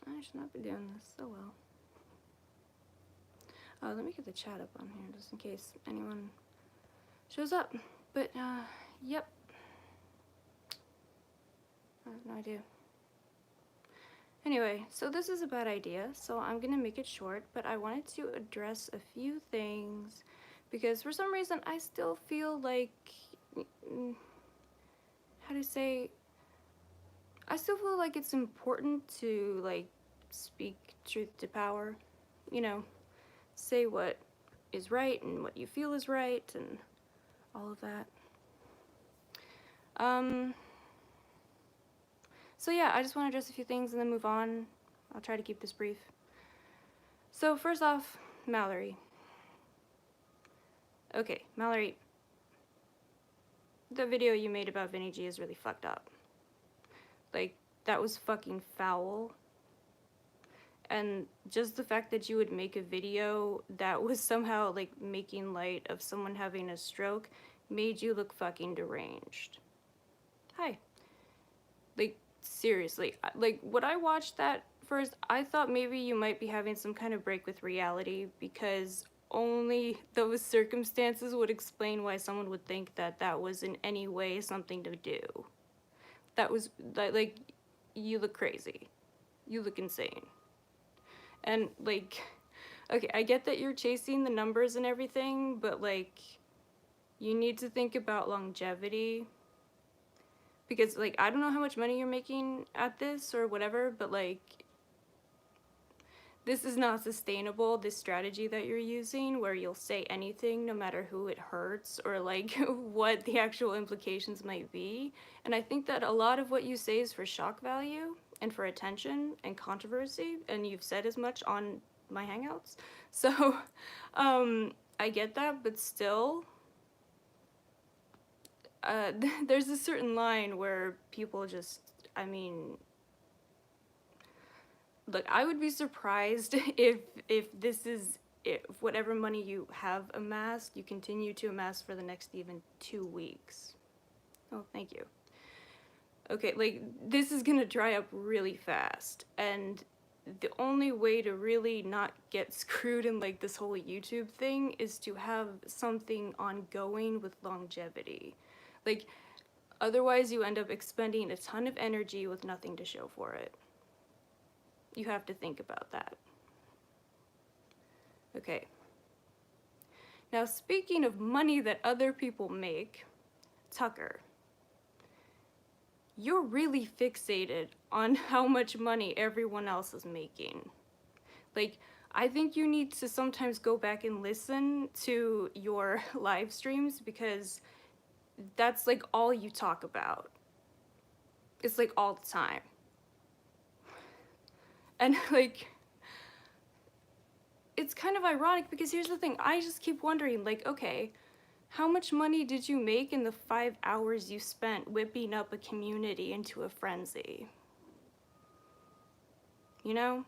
I should not be doing this so well. Let me get the chat up on here just in case anyone shows up. But, yep. I have no idea. Anyway, so this is a bad idea, so I'm gonna make it short, but I wanted to address a few things because for some reason I still feel like, how to say, I still feel like it's important to, like, speak truth to power, you know, say what is right and what you feel is right and all of that. So yeah, I just want to address a few things and then move on. I'll try to keep this brief. So first off, Mallory. Okay, Mallory, the video you made about Vinny G is really fucked up. Like, that was fucking foul. And just the fact that you would make a video that was somehow, like, making light of someone having a stroke made you look fucking deranged. Hi. Like, seriously. Like, when I watched that first, I thought maybe you might be having some kind of break with reality because only those circumstances would explain why someone would think that that was in any way something to do. That was, like, you look crazy. You look insane. And, like, okay, I get that you're chasing the numbers and everything, but, like, you need to think about longevity. Because, like, I don't know how much money you're making at this or whatever, but, like, this is not sustainable, this strategy that you're using where you'll say anything no matter who it hurts or, like, what the actual implications might be. And I think that a lot of what you say is for shock value and for attention and controversy, and you've said as much on my Hangouts. So, I get that, but still, there's a certain line where people just, I mean, look, I would be surprised if this is, if whatever money you have amassed, you continue to amass for the next even 2 weeks. Oh, thank you. Okay, like, this is gonna dry up really fast, and the only way to really not get screwed in, like, this whole YouTube thing is to have something ongoing with longevity. Like, otherwise you end up expending a ton of energy with nothing to show for it. You have to think about that. Okay. Now, speaking of money that other people make, Tucker, you're really fixated on how much money everyone else is making. Like, I think you need to sometimes go back and listen to your live streams because that's, like, all you talk about. It's, like, all the time. And, like, it's kind of ironic because here's the thing, I just keep wondering, like, okay, how much money did you make in the 5 hours you spent whipping up a community into a frenzy? You know?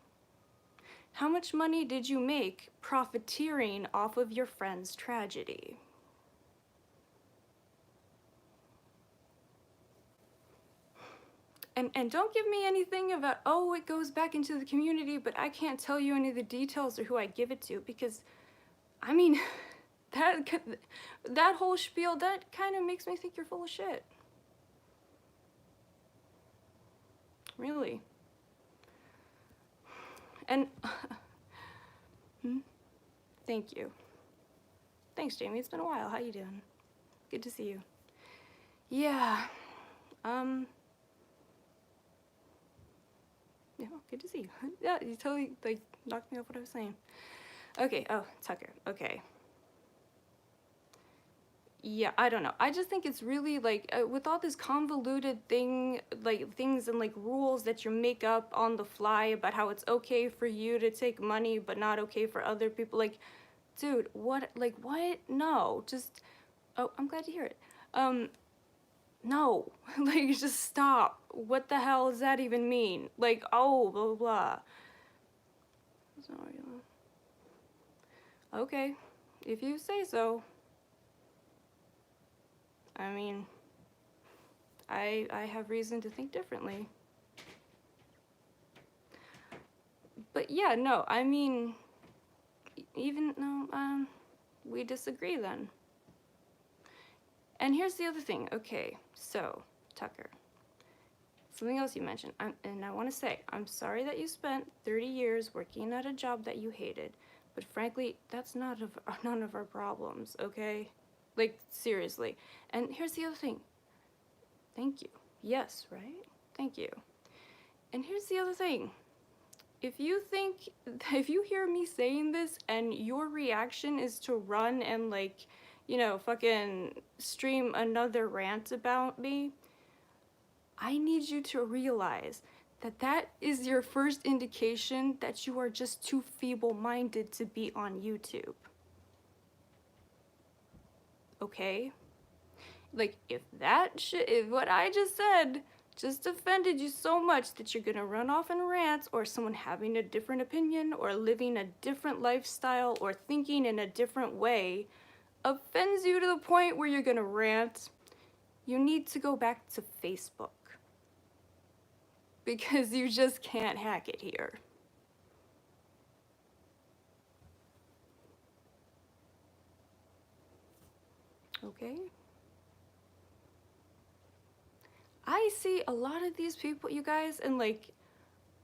How much money did you make profiteering off of your friend's tragedy? And don't give me anything about, oh, it goes back into the community, but I can't tell you any of the details or who I give it to, because, I mean, that whole spiel, that kind of makes me think you're full of shit. Really. And, thank you. Thanks, Jamie. It's been a while. How you doing? Good to see you. Yeah. Yeah, good to see you. Yeah, you totally, like, knocked me off what I was saying. Okay, oh, Tucker, okay. Yeah, I don't know. I just think it's really, like, with all this convoluted thing, like, things and, like, rules that you make up on the fly about how it's okay for you to take money but not okay for other people, like, dude, what, like, what? No, just, oh, I'm glad to hear it. No, like, just stop. What the hell does that even mean? Like, oh, blah, blah, blah. Okay, if you say so. I mean, I have reason to think differently. But yeah, no, I mean, even no, we disagree then. And here's the other thing. Okay, so Tucker, something else you mentioned, and I want to say, I'm sorry that you spent 30 years working at a job that you hated, but frankly, that's none of our problems, okay? Like, seriously. And here's the other thing. Thank you. Yes, right? Thank you. And here's the other thing. If you hear me saying this and your reaction is to run and, like, you know, fucking stream another rant about me, I need you to realize that that is your first indication that you are just too feeble-minded to be on YouTube. Okay? Like, if what I just said just offended you so much that you're gonna run off and rant, or someone having a different opinion, or living a different lifestyle, or thinking in a different way, offends you to the point where you're gonna rant, you need to go back to Facebook. Because you just can't hack it here. Okay? I see a lot of these people, you guys, and like,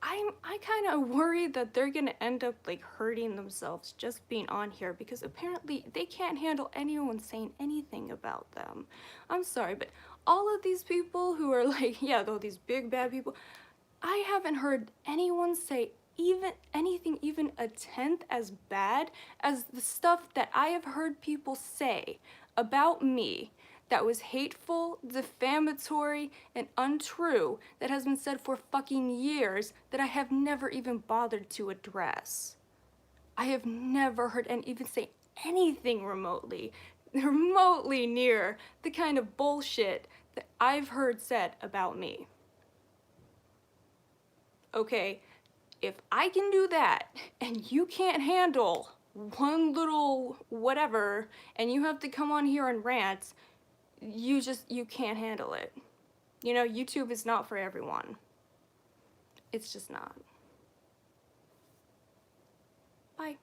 I kind of worry that they're gonna end up like hurting themselves just being on here, because apparently they can't handle anyone saying anything about them. I'm sorry, but all of these people who are like, yeah, though, these big bad people, I haven't heard anyone say even anything even a tenth as bad as the stuff that I have heard people say about me that was hateful, defamatory, and untrue, that has been said for fucking years, that I have never even bothered to address. I have never heard and even say anything remotely near the kind of bullshit that I've heard said about me. Okay, if I can do that and you can't handle one little whatever and you have to come on here and rant, you can't handle it. You know, YouTube is not for everyone. It's just not. Bye.